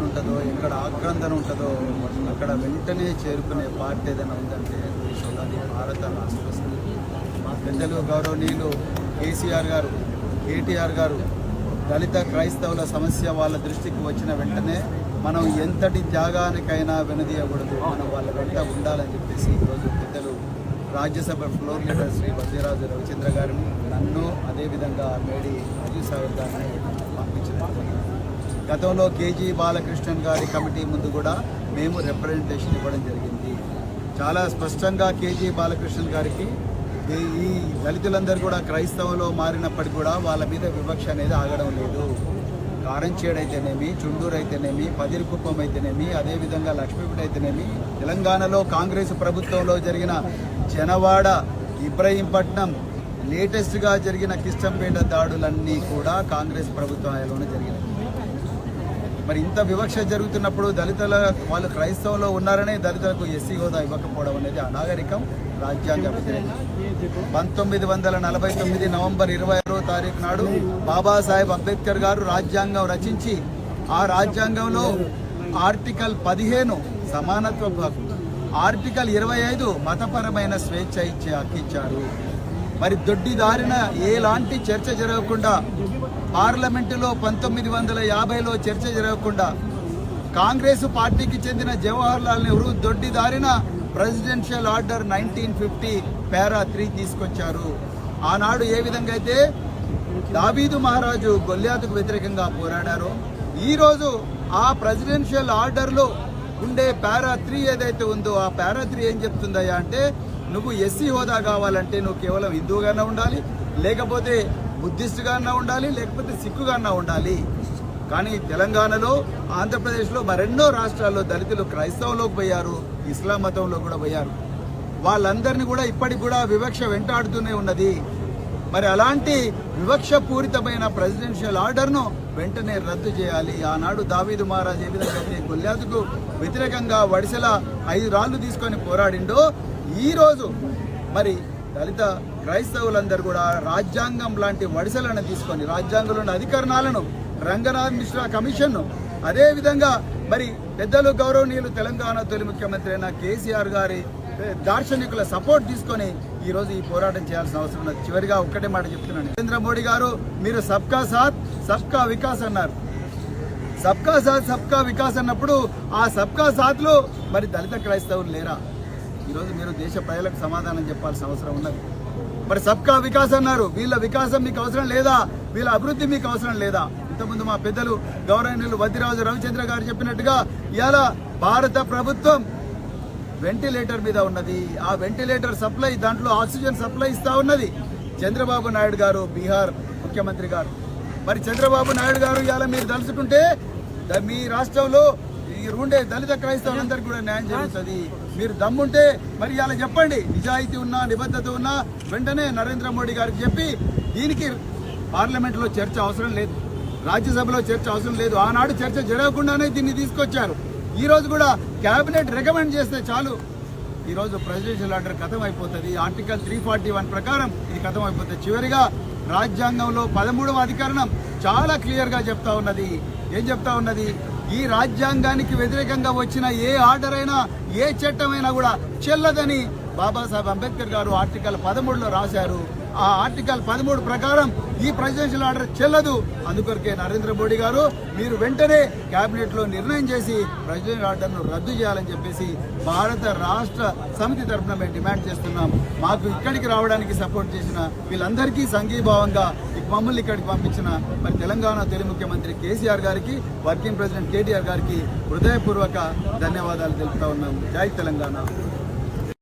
ఉంటుందో, ఎక్కడ ఆక్రందన ఉంటుందో అక్కడ వెంటనే చేరుకునే పార్టీ ఏదైనా ఉందంటే దేశంలో అది భారత రాష్ట్ర సమితి. పెద్దలు గౌరవనీయులు కేసీఆర్ గారు, కేటీఆర్ గారు దళిత క్రైస్తవుల సమస్య వాళ్ళ దృష్టికి వచ్చిన వెంటనే మనం ఎంతటి త్యాగానికైనా వెనుదీయకూడదు, మనం వాళ్ళ వెంట ఉండాలని చెప్పేసి ఈరోజు పెద్దలు రాజ్యసభ ఫ్లోర్ లీడర్ శ్రీ వజ్రరాజు రవిచంద్ర గారిని, నన్ను, అదేవిధంగా మేడి అజీజ్ సాగర్ గారిని పంపించిన గతంలో కేజీ బాలకృష్ణన్ గారి కమిటీ ముందు కూడా మేము రిప్రజెంటేషన్ ఇవ్వడం జరిగింది. చాలా స్పష్టంగా కేజీ బాలకృష్ణన్ గారికి ఈ దళితులందరూ కూడా క్రైస్తవంలో మారినప్పటికీ కూడా వాళ్ళ మీద వివక్ష అనేది ఆగడం లేదు. కారంచేడు అయితేనేమి, చుండూరు అయితేనేమి, పదిరికుప్పం అయితేనేమి, అదేవిధంగా లక్ష్మీపేట అయితేనేమి, తెలంగాణలో కాంగ్రెస్ ప్రభుత్వంలో జరిగిన జనవాడ, ఇబ్రహీంపట్నం, లేటెస్ట్గా జరిగిన కిష్టంపేట దాడులన్నీ కూడా కాంగ్రెస్ ప్రభుత్వంలోనే జరిగినాయి. మరి ఇంత వివక్ష జరుగుతున్నప్పుడు దళితుల వాళ్ళు క్రైస్తవంలో ఉన్నారనే దళితులకు ఎస్సీ హోదా ఇవ్వకపోవడం అనేది అనాగరికం, రాజ్యాంగ వ్యతిరేకం. 1949 నవంబర్ 26వ తారీఖు నాడు బాబాసాహెబ్ అంబేద్కర్ గారు రాజ్యాంగం రచించి ఆ రాజ్యాంగంలో ఆర్టికల్ 15 సమానత్వ హక్కు, ఆర్టికల్ 25 మతపరమైన స్వేచ్ఛ ఇచ్చే హక్కు ఇచ్చారు. మరి దొడ్డిదారిన ఎలాంటి చర్చ జరగకుండా, పార్లమెంటులో 1950లో చర్చ జరగకుండా కాంగ్రెస్ పార్టీకి చెందిన జవహర్లాల్ నెహ్రూ దొడ్డిదారిన ప్రెసిడెన్షియల్ ఆర్డర్ 1950 పారా 3 తీసుకొచ్చారు. ఆనాడు ఏ విధంగా అయితే దావీదు మహారాజు గొల్యాతుకు వ్యతిరేకంగా పోరాడారో, ఈరోజు ఆ ప్రెసిడెన్షియల్ ఆర్డర్లో ఉండే పారా 3 ఏదైతే ఉందో ఆ పారా 3 ఏం చెప్తుందయ్యా అంటే, నువ్వు ఎస్సీ హోదా కావాలంటే నువ్వు కేవలం హిందువుగానే ఉండాలి, లేకపోతే బుద్ధిస్టుగానే ఉండాలి, లేకపోతే సిక్కుగానే ఉండాలి. కానీ తెలంగాణలో, ఆంధ్రప్రదేశ్లో, మరెన్నో రాష్ట్రాల్లో దళితులు క్రైస్తవంలోకి పోయారు, ఇస్లాం మతంలో కూడా పోయారు. వాళ్ళందరినీ కూడా ఇప్పటికి కూడా వివక్ష వెంటాడుతూనే ఉన్నది. మరి అలాంటి వివక్షపూరితమైన ప్రెసిడెన్షియల్ ఆర్డర్ను వెంటనే రద్దు చేయాలి. ఆనాడు దావీదు మహారాజు ఏ విధంగా అయితే గొల్యాతుకు వ్యతిరేకంగా వడిసెల 5 రాళ్లు తీసుకొని పోరాడిండో, ఈరోజు మరి దళిత క్రైస్తవులందరూ కూడా రాజ్యాంగం లాంటి వడిసెలను తీసుకొని, రాజ్యాంగంలోని అధికరణాలను, రంగనాథ్ మిశ్రా కమిషన్ను, అదేవిధంగా మరి పెద్దలు గౌరవనీయులు తెలంగాణ తొలి ముఖ్యమంత్రి అయిన కేసీఆర్ గారి దార్శనికుల సపోర్ట్ తీసుకొని ఈరోజు ఈ పోరాటం చేయాల్సిన అవసరం ఉన్నది. చివరిగా ఒక్కటే మాట చెప్తున్నాను, నరేంద్ర మోడీ గారు మీరు సబ్కా సాత్ సబ్కా వికాస్ అన్నారు. సబ్కా సాత్ సబ్కా వికాస్ అన్నప్పుడు ఆ సబ్కా సాత్లో మరి దళిత క్రైస్తవులు లేరా? ఈరోజు మీరు దేశ ప్రజలకు సమాధానం చెప్పాల్సిన అవసరం ఉన్నది. మరి సబ్కా వికాస్ అన్నారు, వీళ్ళ వికాసం మీకు అవసరం లేదా? వీళ్ళ అభివృద్ధి మీకు అవసరం లేదా? ఇంతకుముందు మా పెద్దలు గౌరవనీయులు వజ్రరాజు రవిచంద్ర గారు చెప్పినట్టుగా ఇవాళ భారత ప్రభుత్వం వెంటిలేటర్ మీద ఉన్నది. ఆ వెంటిలేటర్ సప్లై, దాంట్లో ఆక్సిజన్ సప్లై ఇస్తా ఉన్నది చంద్రబాబు నాయుడు గారు, బీహార్ ముఖ్యమంత్రి గారు. మరి చంద్రబాబు నాయుడు గారు ఇవాళ మీరు తలుచుకుంటే మీ రాష్ట్రంలో ఉండే దళిత క్రైస్తవులందరికీ కూడా న్యాయం జరుగుతుంది. మీరు దమ్ముంటే మరి ఇలా చెప్పండి, నిజాయితీ ఉన్నా, నిబద్ధత ఉన్నా వెంటనే నరేంద్ర మోడీ గారికి చెప్పి దీనికి పార్లమెంట్లో చర్చ అవసరం లేదు, రాజ్యసభలో చర్చ అవసరం లేదు. ఆనాడు చర్చ జరగకుండానే దీన్ని తీసుకొచ్చారు. ఈ రోజు కూడా కేబినెట్ రికమెండ్ చేస్తే చాలు, ఈరోజు ప్రెసిడెన్షియల్ ఆర్డర్ ఖతం అయిపోతుంది. ఆర్టికల్ 341 ప్రకారం ఇది ఖతం అయిపోతుంది. చివరిగా రాజ్యాంగంలో 13వ అధికరణం చాలా క్లియర్గా చెప్తా ఉన్నది. ఏం చెప్తా ఉన్నది? ఈ రాజ్యాంగానికి వ్యతిరేకంగా వచ్చిన ఏ ఆర్డర్ అయినా, ఏ చట్టమైనా కూడా చెల్లదని బాబాసాహెబ్ అంబేద్కర్ గారు ఆర్టికల్ 13లో రాశారు. ఆ ఆర్టికల్ 13 ప్రకారం ఈ ప్రెసిడెన్షియల్ ఆర్డర్ చెల్లదు. అందుకొరకే నరేంద్ర మోడీ గారు మీరు వెంటనే కేబినెట్లో నిర్ణయం చేసి ప్రెసిడెన్షియల్ ఆర్డర్ను రద్దు చేయాలని చెప్పేసి భారత రాష్ట్ర సమితి తరఫున మేము డిమాండ్ చేస్తున్నాం. మాకు ఇక్కడికి రావడానికి సపోర్ట్ చేసిన వీళ్ళందరికీ సంఘీభావంగా మమ్మల్ని ఇక్కడికి పంపించిన మరి తెలంగాణ తొలి ముఖ్యమంత్రి కేసీఆర్ గారికి, వర్కింగ్ ప్రెసిడెంట్ కేటీఆర్ గారికి హృదయపూర్వక ధన్యవాదాలు తెలుపుతా ఉన్నాం. జై తెలంగాణ.